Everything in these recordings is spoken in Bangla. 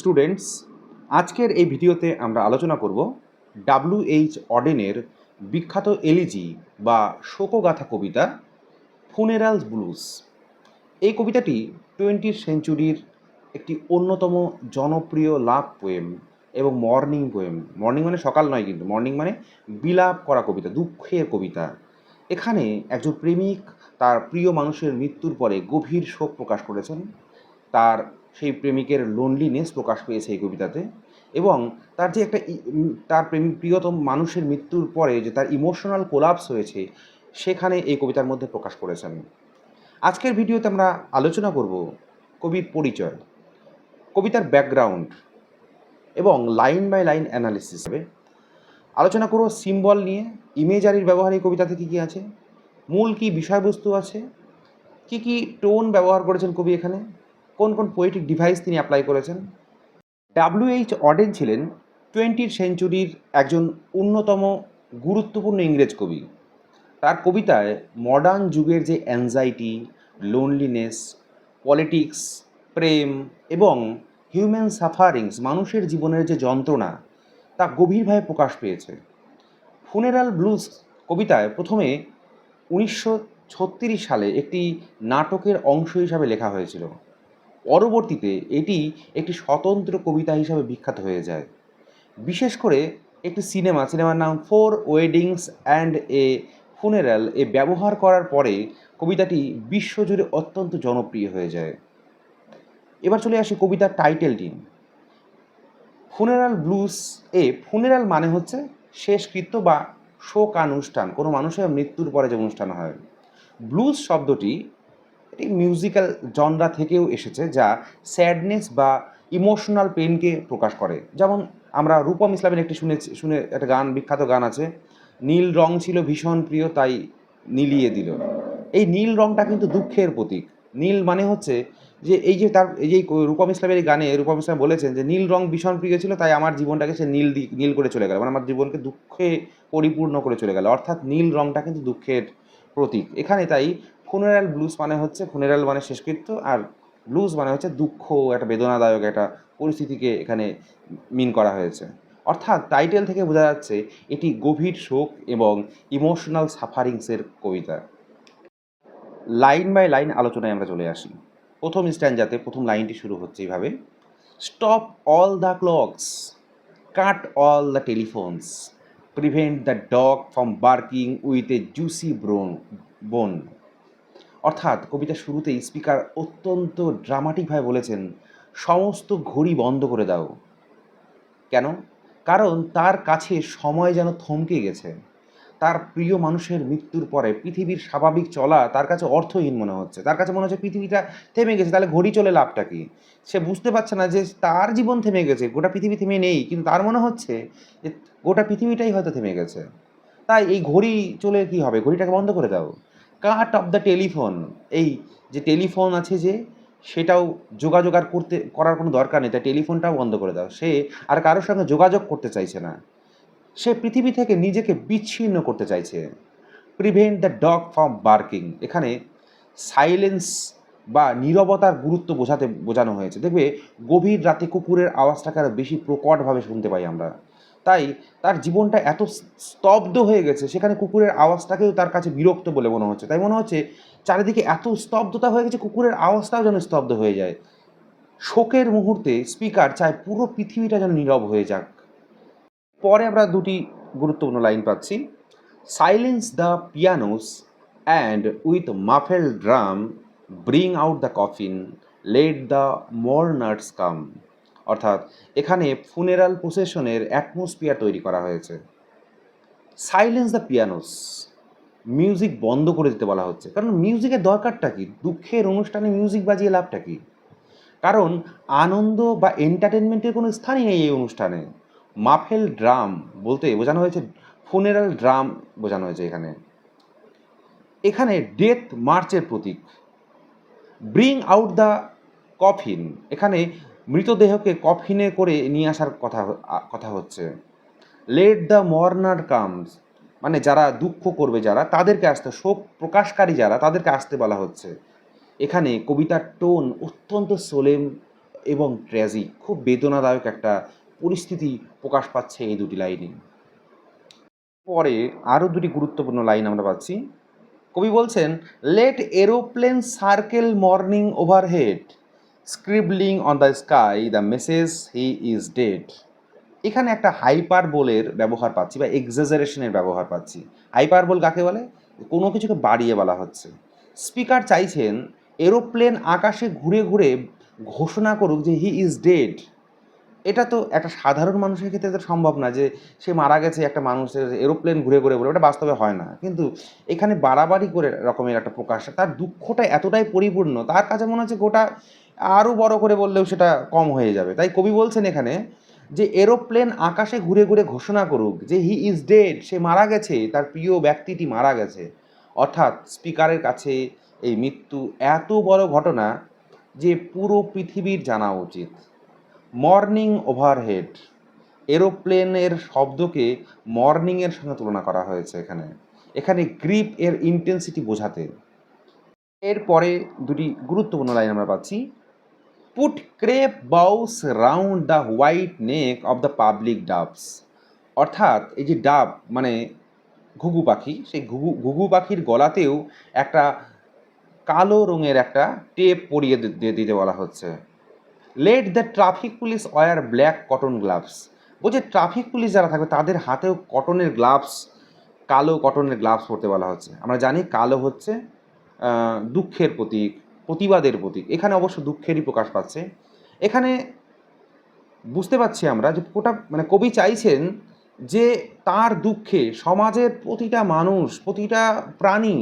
স্টুডেন্টস, আজকের এই ভিডিওতে আমরা আলোচনা করব ডব্লিউ.এইচ. অডেনের বিখ্যাত এলিজি বা শোকগাথা কবিতা ফুনেরাল ব্লুজ। এই কবিতাটি 20th সেঞ্চুরির একটি অন্যতম জনপ্রিয় লাভ পোয়েম এবং মর্নিং পোয়েম। মর্নিং মানে সকাল নয়, কিন্তু মর্নিং মানে বিলাপ করা কবিতা, দুঃখের কবিতা। এখানে একজন প্রেমিক তার প্রিয় মানুষের মৃত্যুর পরে গভীর শোক প্রকাশ করেছেন। তার সেই প্রেমিকের লোনলিনেস প্রকাশ পেয়েছে এই কবিতাতে, এবং তার যে একটা তার প্রিয়তম মানুষের মৃত্যুর পরে যে তার ইমোশনাল কোলাপস হয়েছে, সেখানে এই কবিতার মধ্যে প্রকাশ করেছেন। আজকের ভিডিওতে আমরা আলোচনা করব কবির পরিচয়, কবিতার ব্যাকগ্রাউন্ড এবং লাইন বাই লাইন অ্যানালিসিস হবে। আলোচনা করব সিম্বল নিয়ে, ইমেজারির ব্যবহার এই কবিতাতে কী কী আছে, মূল কী বিষয়বস্তু আছে, কী কী টোন ব্যবহার করেছেন কবি এখানে, কোন কোন পোয়েটিক ডিভাইস তিনি অ্যাপ্লাই করেছেন। ডব্লিউ.এইচ. অডেন ছিলেন 20th সেঞ্চুরির একজন অন্যতম গুরুত্বপূর্ণ ইংরেজ কবি। তার কবিতায় মডার্ন যুগের যে অ্যাংজাইটি, লোনলিনেস, পলিটিক্স, প্রেম এবং হিউম্যান সাফারিংস, মানুষের জীবনের যে যন্ত্রণা, তা গভীরভাবে প্রকাশ পেয়েছে। ফুনেরাল ব্লুজ কবিতায় প্রথমে 1936 সালে একটি নাটকের অংশ হিসাবে লেখা হয়েছিল। পরবর্তীতে এটি একটি স্বতন্ত্র কবিতা হিসাবে বিখ্যাত হয়ে যায়। বিশেষ করে একটি সিনেমার নাম ফোর ওয়েডিংস অ্যান্ড এ ফুনেরাল ব্যবহার করার পরে কবিতাটি বিশ্বজুড়ে অত্যন্ত জনপ্রিয় হয়ে যায়। এবার চলে আসি কবিতার টাইটেলটি। ফুনেরাল ব্লুজ ফুনেরাল মানে হচ্ছে শেষকৃত্য বা শোকানুষ্ঠান, কোনো মানুষের মৃত্যুর পরে যে অনুষ্ঠান হয়। ব্লুজ শব্দটি এটি মিউজিক্যাল জনরা থেকেও এসেছে, যা স্যাডনেস বা ইমোশনাল পেনকে প্রকাশ করে। যেমন আমরা রূপম ইসলামের একটি শুনে একটা গান, বিখ্যাত গান আছে, নীল রং ছিল ভীষণ প্রিয় তাই নীলিয়ে দিল। এই নীল রংটা কিন্তু দুঃখের প্রতীক। নীল মানে হচ্ছে যে এই যে রূপম ইসলামের এই গানে রূপম ইসলাম বলেছেন যে নীল রং ভীষণ প্রিয় ছিল তাই আমার জীবনটাকে সে নীল করে চলে গেল, মানে আমার জীবনকে দুঃখে পরিপূর্ণ করে চলে গেল। অর্থাৎ নীল রংটা কিন্তু দুঃখের প্রতীক এখানে। তাই ফুনেরাল ব্লুজ মানে হচ্ছে, ফুনেরাল মানে শেষকৃত্য, আর ব্লুজ মানে হচ্ছে দুঃখ, একটা বেদনাদায়ক একটা পরিস্থিতিকে এখানে মিন করা হয়েছে। অর্থাৎ টাইটেল থেকে বোঝা যাচ্ছে এটি গভীর শোক এবং ইমোশনাল সাফারিংসের কবিতা। লাইন বাই লাইন আলোচনায় আমরা চলে আসি। প্রথম স্ট্যান্জাতে প্রথম লাইনটি শুরু হচ্ছে এইভাবে: stop all the clocks, cut all the telephones, prevent the dog from barking with a juicy bone. অর্থাৎ কবিতার শুরুতেই স্পিকার অত্যন্ত ড্রামাটিকভাবে বলেছেন, সমস্ত ঘড়ি বন্ধ করে দাও। কেন? কারণ তার কাছে সময় যেন থমকে গেছে। তার প্রিয় মানুষের মৃত্যুর পরে পৃথিবীর স্বাভাবিক চলা তার কাছে অর্থহীন মনে হচ্ছে। তার কাছে মনে হচ্ছে পৃথিবীটা থেমে গেছে, তাহলে ঘড়ি চলে লাভটা কী? সে বুঝতে পারছে না যে তার জীবন থেমে গেছে, গোটা পৃথিবী থেমে নেই, কিন্তু তার মনে হচ্ছে যে গোটা পৃথিবীটাই হয়তো থেমে গেছে। তাই এই ঘড়ি চলে কী হবে? ঘড়িটাকে বন্ধ করে দাও। কাট অফ দ্য টেলিফোন, এই যে টেলিফোন আছে যে, সেটাও যোগাযোগ আর করার কোনো দরকার নেই, তাই টেলিফোনটাও বন্ধ করে দাও। সে আর কারোর সঙ্গে যোগাযোগ করতে চাইছে না, সে পৃথিবী থেকে নিজেকে বিচ্ছিন্ন করতে চাইছে। Prevent the dog from barking, এখানে সাইলেন্স বা নীরবতার গুরুত্ব বোঝানো হয়েছে। দেখবে গভীর রাতে কুকুরের আওয়াজটাকে আরও বেশি প্রকটভাবে শুনতে পাই আমরা। তাই তার জীবনটা এত স্তব্ধ হয়ে গেছে, সেখানে কুকুরের আওয়াজটাকেও তার কাছে বিরক্ত বলে মনে হচ্ছে। তাই মনে হচ্ছে চারিদিকে এত স্তব্ধতা হয়ে গেছে, কুকুরের আওয়াজটাও যেন স্তব্ধ হয়ে যায়। শোকের মুহূর্তে স্পিকার চায় পুরো পৃথিবীটা যেন নীরব হয়ে যাক। পরে আমরা দুটি গুরুত্বপূর্ণ লাইন পাচ্ছি: silence the pianos and with muffled drum bring out the coffin, let the mourners come. অর্থাৎ এখানে ফুনেরাল প্রসেশনের অ্যাটমসফিয়ার তৈরি করা হয়েছে। সাইলেন্স দ্য পিয়ানোস, মিউজিক বন্ধ করে দিতে বলা হচ্ছে। কারণ মিউজিকের দরকারটা কী? দুঃখের অনুষ্ঠানে মিউজিক বাজিয়ে লাভটা কী? কারণ আনন্দ বা এন্টারটেনমেন্টের কোনো স্থানই নেই এই অনুষ্ঠানে। মাফেল ড্রাম বলতে বোঝানো হয়েছে ফুনেরাল ড্রাম বোঝানো হয়েছে এখানে। এখানে ডেথ মার্চের প্রতীক। ব্রিং আউট দ্য কফিন, এখানে মৃতদেহকে কফিনে করে নিয়ে আসার কথা হচ্ছে। লেট দ্য মর্নার কামস, মানে যারা দুঃখ করবে, যারা তাদেরকে আসতে, শোক প্রকাশকারী যারা তাদেরকে আসতে বলা হচ্ছে। এখানে কবিতার টোন অত্যন্ত সোলেম এবং ট্র্যাজিক, খুব বেদনাদায়ক একটা পরিস্থিতি প্রকাশ পাচ্ছে এই দুটি লাইনে। পরে আরও দুটি গুরুত্বপূর্ণ লাইন আমরা পাচ্ছি। কবি বলছেন, let aeroplane circle morning overhead, scribbling on the sky the message he is dead. এখানে একটা হাইপারবোলের ব্যবহার পাচ্ছি বা এক্সাজারেশনের ব্যবহার পাচ্ছি। হাইপারবোল কাকে বলে? কোনো কিছুকে বাড়িয়ে বলা হচ্ছে। স্পিকার চাইছেন এরোপ্লেন আকাশে ঘুরে ঘুরে ঘোষণা করুক যে হি ইজ ডেড। এটা তো একটা সাধারণ মানুষের ক্ষেত্রে তো সম্ভব না যে সে মারা গেছে, একটা মানুষের এরোপ্লেন ঘুরে ঘুরে বলে, ওটা বাস্তবে হয় না। কিন্তু এখানে বাড়াবাড়ি করে রকমের একটা প্রকাশ, তার দুঃখটা এতটাই পরিপূর্ণ, তার কাছে মনে হচ্ছে গোটা আরও বড় করে বললেও সেটা কম হয়ে যাবে। তাই কবি বলছেন এখানে যে এরোপ্লেন আকাশে ঘুরে ঘুরে ঘোষণা করুক যে হি ইজ ডেড, সে মারা গেছে, তার প্রিয় ব্যক্তিটি মারা গেছে। অর্থাৎ স্পিকারের কাছে এই মৃত্যু এত বড় ঘটনা যে পুরো পৃথিবীর জানা উচিত। মর্নিং ওভারহেড, এরোপ্লেনের শব্দকে মর্নিংয়ের সঙ্গে তুলনা করা হয়েছে এখানে। এখানে গ্রিপ এর ইন্টেন্সিটি বোঝাতে। এরপরে দুটি গুরুত্বপূর্ণ লাইন আমরা পাচ্ছি। Put crepe বাউস round the white neck of the public dubs. অর্থাৎ এই যে ডাব মানে ঘুঘু পাখি, সেই ঘুঘু পাখির গলাতেও একটা কালো রঙের একটা টেপ পরিয়ে দিতে বলা হচ্ছে। Let the traffic police were black cotton gloves. বলছে ট্রাফিক পুলিশ যারা থাকবে তাদের হাতেও কটনের গ্লাভস, কালো কটনের গ্লাভস পরতে বলা হচ্ছে। আমরা জানি কালো হচ্ছে দুঃখের প্রতীক, প্রতিবাদের প্রতীক। এখানে অবশ্য দুঃখেরই প্রকাশ পাচ্ছে। এখানে বুঝতে পারছি আমরা যে ওটা মানে কবি চাইছেন যে তার দুঃখে সমাজের প্রতিটা মানুষ, প্রতিটা প্রাণী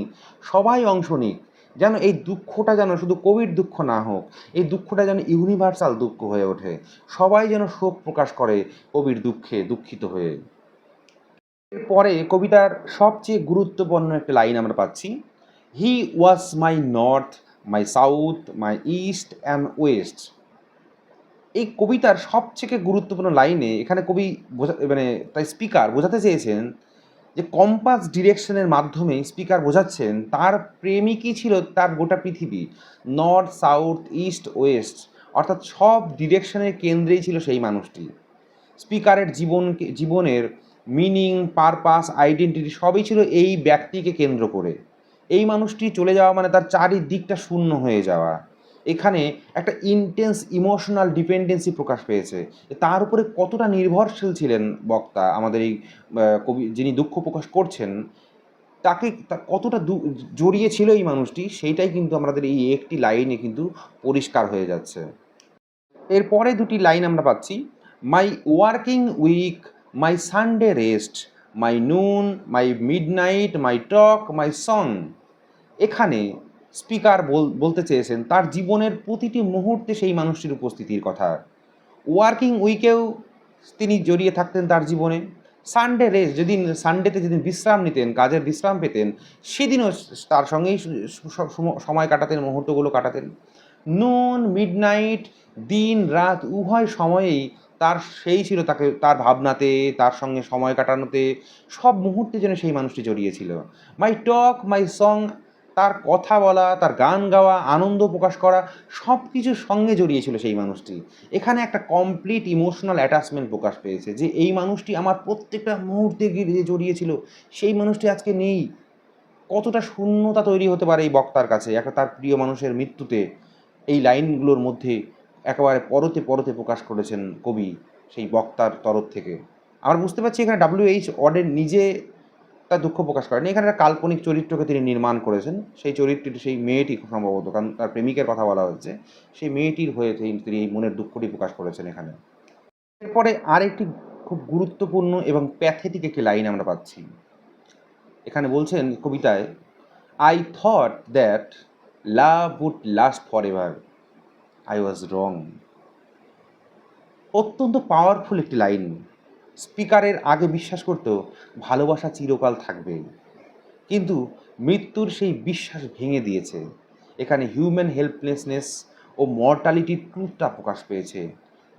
সবাই অংশ নিক, যেন এই দুঃখটা যেন শুধু কবির দুঃখ না হোক, এই দুঃখটা যেন ইউনিভার্সাল দুঃখ হয়ে ওঠে, সবাই যেন শোক প্রকাশ করে কবির দুঃখে দুঃখিত হয়ে। এরপরে কবিতার সবচেয়ে গুরুত্বপূর্ণ একটা লাইন আমরা পাচ্ছি। He was my north, my south, my east and west. এই কবিতার সবথেকে গুরুত্বপূর্ণ লাইনে এখানে কবি মানে তাই স্পিকার বোঝাতে চেয়েছেন যে কম্পাস ডিরেকশনের মাধ্যমে স্পিকার বোঝাচ্ছেন তার প্রেমিকই ছিল তার গোটা পৃথিবী, নর্থ সাউথ ইস্ট ওয়েস্ট, অর্থাৎ সব ডিরেকশনের কেন্দ্রেই ছিল সেই মানুষটি। স্পিকারের জীবনের মিনিং, পারপাস, আইডেন্টিটি সবই ছিল এই ব্যক্তিকে কেন্দ্র করে। এই মানুষটি চলে যাওয়া মানে তার চারিদিকটা শূন্য হয়ে যাওয়া। এখানে একটা ইন্টেন্স ইমোশনাল ডিপেন্ডেন্সি প্রকাশ পেয়েছে। তার উপরে কতটা নির্ভরশীল ছিলেন বক্তা, আমাদের এই কবি যিনি দুঃখ প্রকাশ করছেন, তাকে কতটা জড়িয়ে ছিল এই মানুষটি, সেইটাই কিন্তু আমাদের এই একটি লাইনে কিন্তু পরিষ্কার হয়ে যাচ্ছে। এরপরে দুটি লাইন আমরা পাচ্ছি। My working week, my Sunday rest, my noon, my midnight, my talk, my song. এখানে স্পিকার বলতে চেয়েছেন তার জীবনের প্রতিটি মুহূর্তে সেই মানুষটির উপস্থিতির কথা। ওয়ার্কিং উইকেও তিনি জড়িয়ে থাকতেন তার জীবনে। সানডে রেস্ট, যেদিন সানডেতে যেদিন বিশ্রাম নিতেন, কাজের বিশ্রাম পেতেন, সেদিনও তার সঙ্গেই সময় কাটাতেন, মুহূর্তগুলো কাটাতেন। নুন, মিডনাইট, দিন রাত উভয় সময়েই তার সেই ছিল, তাকে তার ভাবনাতে, তার সঙ্গে সময় কাটানোতে, সব মুহূর্তে যেন সেই মানুষটি জড়িয়ে ছিল। মাই টক, মাই সং, তার কথা বলা, তার গান গাওয়া, আনন্দ প্রকাশ করা, সব কিছুর সঙ্গে জড়িয়েছিল সেই মানুষটি। এখানে একটা কমপ্লিট ইমোশনাল অ্যাটাচমেন্ট প্রকাশ পেয়েছে যে এই মানুষটি আমার প্রত্যেকটা মুহূর্তে গিয়ে জড়িয়েছিল, সেই মানুষটি আজকে নেই। কতটা শূন্যতা তৈরি হতে পারে এই বক্তার কাছে একটা তার প্রিয় মানুষের মৃত্যুতে। এই লাইনগুলোর মধ্যে একেবারে পরতে পরতে প্রকাশ করেছেন কবি সেই বক্তার তরফ থেকে। আমরা বুঝতে পারছি এখানে WH অডেন নিজে তার দুঃখ প্রকাশ করেন, এখানে একটা কাল্পনিক চরিত্রকে তিনি নির্মাণ করেছেন। সেই চরিত্রটি সেই মেয়েটি খুব সম্ভবত, কারণ তার প্রেমিকের কথা বলা হচ্ছে, সেই মেয়েটির হয়ে তিনি এই মনের দুঃখটি প্রকাশ করেছেন এখানে। এরপরে আরেকটি খুব গুরুত্বপূর্ণ এবং প্যাথেটিক একটি লাইন আমরা পাচ্ছি। এখানে বলছেন কবিতায়, I thought that love would last for ever, I was wrong. অত্যন্ত পাওয়ারফুল একটি লাইন। স্পিকারের আগে বিশ্বাস করতো ভালোবাসা চিরকাল থাকবে, কিন্তু মৃত্যুর সেই বিশ্বাস ভেঙে দিয়েছে। এখানে হিউম্যান হেল্পলেসনেস ও মর্টালিটির ট্রুথটা প্রকাশ পেয়েছে।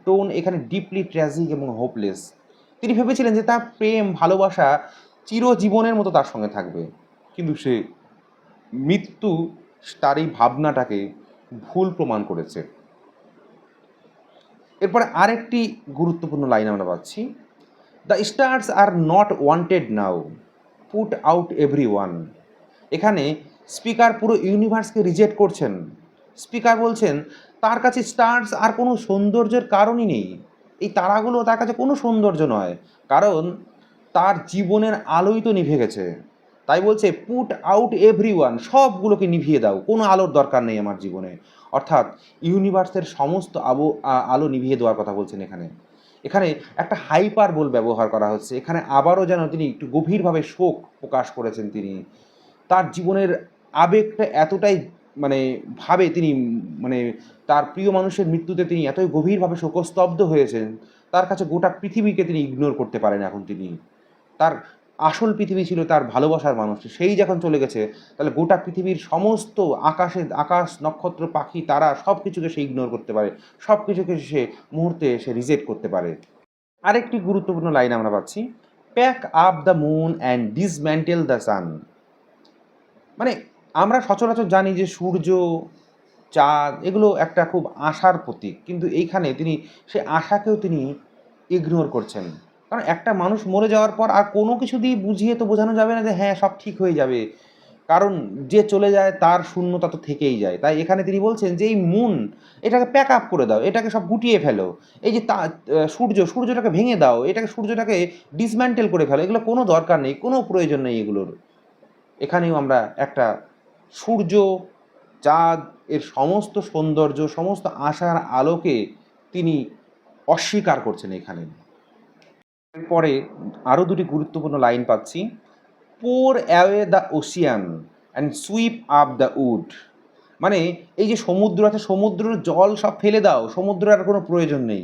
টোন এখানে ডিপলি ট্র্যাজিক এবং হোপলেস। তিনি ভেবেছিলেন যে তার প্রেম ভালোবাসা চিরজীবনের মতো তার সঙ্গে থাকবে, কিন্তু সে মৃত্যু তার এই ভাবনাটাকে ভুল প্রমাণ করেছে। এরপরে আরেকটি গুরুত্বপূর্ণ লাইন আমরা পাচ্ছি, the stars are not wanted now, put out every one. এখানে স্পিকার পুরো ইউনিভার্সকে রিজেক্ট করছেন। স্পিকার বলছেন তার কাছে স্টার্স আর কোনো সৌন্দর্যের কারণই নেই, এই তারাগুলো তার কাছে কোনো সৌন্দর্য নয়, কারণ তার জীবনের আলোই তো নিভে গেছে। তাই বলছে পুট আউট এভরি ওয়ান, সবগুলোকে নিভিয়ে দাও, কোনো আলোর দরকার নেই আমার জীবনে। অর্থাৎ ইউনিভার্সের সমস্ত আলো নিভিয়ে দেওয়ার কথা বলছেন এখানে। এখানে একটা হাইপার বোল ব্যবহার করা হচ্ছে, এখানে আবারও যেন তিনি একটু গভীরভাবে শোক প্রকাশ করেছেন। তিনি তার জীবনের আবেগটা এতটাই মানে ভাবে তিনি মানে তার প্রিয় মানুষের মৃত্যুতে তিনি এতই গভীরভাবে শোকস্তব্ধ হয়েছেন, তার কাছে গোটা পৃথিবীকে তিনি ইগনোর করতে পারেন এখন তিনি। তার আসল পৃথিবী ছিল তার ভালোবাসার মানুষটি, সেই যখন চলে গেছে তাহলে গোটা পৃথিবীর সমস্ত আকাশ নক্ষত্র পাখি তারা সব কিছুকে সে ইগনোর করতে পারে, সব কিছুকে সে মুহূর্তে সে রিজেক্ট করতে পারে। আরেকটি গুরুত্বপূর্ণ লাইন আমরা পাচ্ছি, pack up the moon and dismantle the sun. মানে আমরা সচরাচর জানি যে সূর্য, চাঁদ এগুলো একটা খুব আশার প্রতীক, কিন্তু এইখানে তিনি সেই আশাকেও তিনি ইগনোর করছেন। কারণ একটা মানুষ মরে যাওয়ার পর আর কোনো কিছু দিয়ে বুঝিয়ে তো বোঝানো যাবে না যে হ্যাঁ সব ঠিক হয়ে যাবে, কারণ যে চলে যায় তার শূন্যতা তো থেকেই যায়। তাই এখানে তিনি বলছেন যে এই মুন, এটাকে প্যাক আপ করে দাও, এটাকে সব গুটিয়ে ফেলো। এই যে সূর্যটাকে ভেঙে দাও, সূর্যটাকে ডিসম্যান্টেল করে ফেলো, এগুলো কোনো দরকার নেই, কোনো প্রয়োজন নেই এগুলোর। এখানেও আমরা একটা সূর্য, চাঁদ এর সমস্ত সৌন্দর্য, সমস্ত আশার আলোকে তিনি অস্বীকার করছেন এখানে। এরপরে আরও দুটি গুরুত্বপূর্ণ লাইন পাচ্ছি, pour away the ocean and sweep up the wood. মানে এই যে সমুদ্র আছে, সমুদ্রের জল সব ফেলে দাও, সমুদ্রের আর কোনো প্রয়োজন নেই।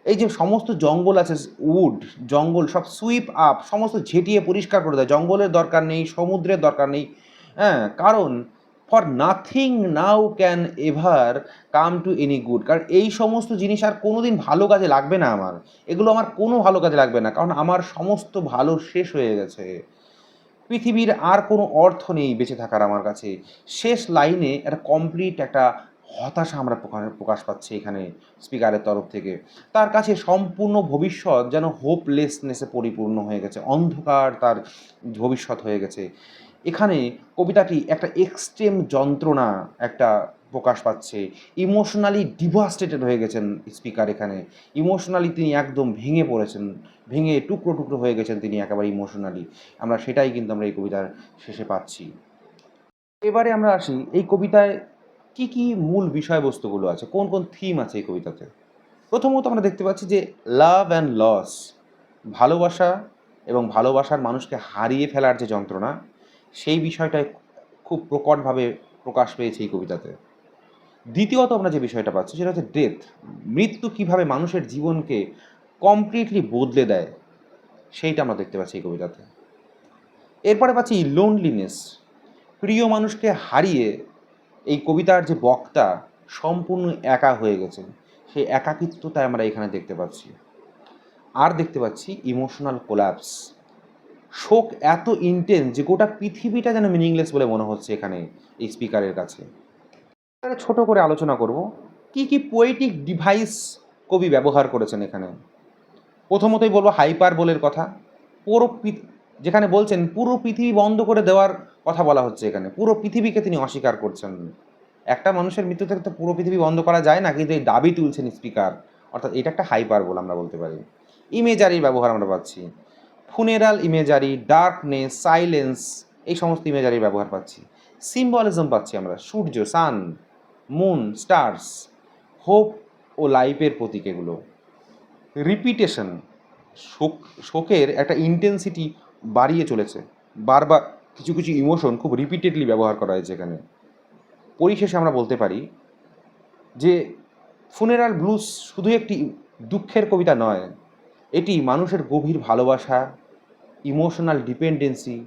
এই যে সমস্ত জঙ্গল আছে, উড জঙ্গল সব সুইপ আপ, সমস্ত ঝেঁটিয়ে পরিষ্কার করে দেয়, জঙ্গলের দরকার নেই, সমুদ্রের দরকার নেই। হ্যাঁ, কারণ for nothing now can ever come to any good, কারণ এই সমস্ত জিনিস আর কোনো দিন ভালো কাজে লাগবে না আমার, এগুলো আমার কোনো ভালো কাজে লাগবে না, কারণ আমার সমস্ত ভালো শেষ হয়ে গেছে, পৃথিবীর আর কোনো অর্থ নেই বেঁচে থাকার আমার কাছে। শেষ লাইনে একটা কমপ্লিট একটা হতাশা আমরা প্রকাশ পাচ্ছি এখানে স্পিকারের তরফ থেকে। তার কাছে সম্পূর্ণ ভবিষ্যৎ যেন হোপলেসনেসে পরিপূর্ণ হয়ে গেছে, অন্ধকার তার ভবিষ্যৎ হয়ে গেছে। এখানে কবিতাটি একটা এক্সট্রিম যন্ত্রণা একটা প্রকাশ পাচ্ছে, ইমোশনালি ডিভাস্টেটেড হয়ে গেছেন স্পিকার এখানে। ইমোশনালি তিনি একদম ভেঙে পড়েছেন, ভেঙে টুকরো টুকরো হয়ে গেছেন তিনি একেবারে ইমোশনালি। আমরা সেটাই কিন্তু আমরা এই কবিতার শেষে পাচ্ছি। এবারে আমরা আসি এই কবিতায় কি কি মূল বিষয়বস্তুগুলো আছে, কোন কোন থিম আছে এই কবিতাতে। প্রথমত আমরা দেখতে পাচ্ছি যে লাভ অ্যান্ড লস, ভালোবাসা এবং ভালোবাসার মানুষকে হারিয়ে ফেলার যে যন্ত্রণা, সেই বিষয়টায় খুব প্রকটভাবে প্রকাশ পেয়েছে এই কবিতাতে। দ্বিতীয়ত আমরা যে বিষয়টা পাচ্ছি সেটা হচ্ছে ডেথ, মৃত্যু কীভাবে মানুষের জীবনকে কমপ্লিটলি বদলে দেয়, সেইটা আমরা দেখতে পাচ্ছি এই কবিতাতে। এরপরে পাচ্ছি লোনলিনেস, প্রিয় মানুষকে হারিয়ে এই কবিতার যে বক্তা সম্পূর্ণ একা হয়ে গেছে, সেই একাকিত্বতায় আমরা এখানে দেখতে পাচ্ছি। আর দেখতে পাচ্ছি ইমোশনাল কোল্যাপস, শোক এত ইন্টেন্স যে গোটা পৃথিবীটা যেন মিনিংলেস বলে মনে হচ্ছে এখানে এই স্পিকারের কাছে। ছোট করে আলোচনা করব কি কি পোয়েটিক ডিভাইস কবি ব্যবহার করেছেন এখানে। প্রথমতই বলবো হাইপার বোলের কথা, পুরো যেখানে বলছেন পুরো পৃথিবী বন্ধ করে দেওয়ার কথা বলা হচ্ছে, এখানে পুরো পৃথিবীকে তিনি অস্বীকার করছেন। একটা মানুষের মৃত্যু থেকে তো পুরো পৃথিবী বন্ধ করা যায় না, কিন্তু এই দাবি তুলছেন স্পিকার, অর্থাৎ এটা একটা হাইপার বোল আমরা বলতে পারি। ইমেজারির ব্যবহার আমরা পাচ্ছি, ফুনেরাল ইমেজারি, ডার্কনেস, সাইলেন্স, এই সমস্ত ইমেজারির ব্যবহার পাচ্ছি। সিম্বলিজম পাচ্ছি আমরা, সূর্য, সান, মুন, স্টার্স, হোপ ও লাইফের প্রতীক এগুলো। রিপিটেশন, শোকের একটা ইন্টেন্সিটি বাড়িয়ে চলেছে, বারবার কিছু কিছু ইমোশন খুব রিপিটেডলি ব্যবহার করা হয়েছে এখানে। পরিশেষে আমরা বলতে পারি যে ফুনেরাল ব্লুজ শুধু একটি দুঃখের কবিতা নয়, এটি মানুষের গভীর ভালোবাসা, ইমোশনাল ডিপেন্ডেন্সি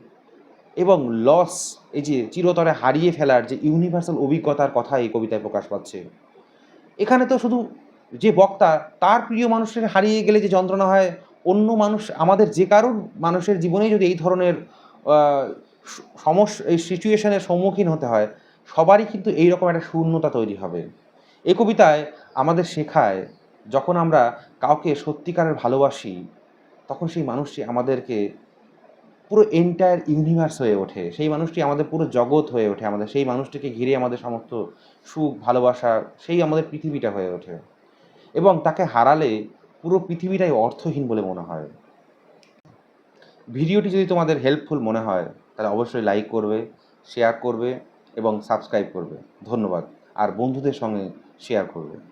এবং লস, এই যে চিরতরে হারিয়ে ফেলার যে ইউনিভার্সাল অভিজ্ঞতার কথা এই কবিতায় প্রকাশ পাচ্ছে। এখানে তো শুধু যে বক্তা তার প্রিয় মানুষের হারিয়ে গেলে যে যন্ত্রণা হয়, অন্য মানুষ আমাদের যে কারোর মানুষের জীবনেই যদি এই ধরনের এই সিচুয়েশনের সম্মুখীন হতে হয়, সবারই কিন্তু এইরকম একটা শূন্যতা তৈরি হবে। এই কবিতায় আমাদের শেখায় যখন আমরা কাউকে সত্যিকারের ভালোবাসি, তখন সেই মানুষটি আমাদেরকে পুরো এন্টায়ার ইউনিভার্স হয়ে ওঠে। সেই মানুষটি আমাদের পুরো জগৎ হয়ে ওঠে। আমাদের সেই মানুষটিকে ঘিরে আমাদের সমস্ত সুখ, ভালোবাসা, সেই আমাদের পৃথিবীটা হয়ে ওঠে। এবং তাকে হারালে পুরো পৃথিবীটাই অর্থহীন বলে মনে হয়। ভিডিওটি যদি তোমাদের হেল্পফুল মনে হয়, তাহলে অবশ্যই লাইক করবে, শেয়ার করবে এবং সাবস্ক্রাইব করবে। ধন্যবাদ। আর বন্ধুদের সঙ্গে শেয়ার করবে।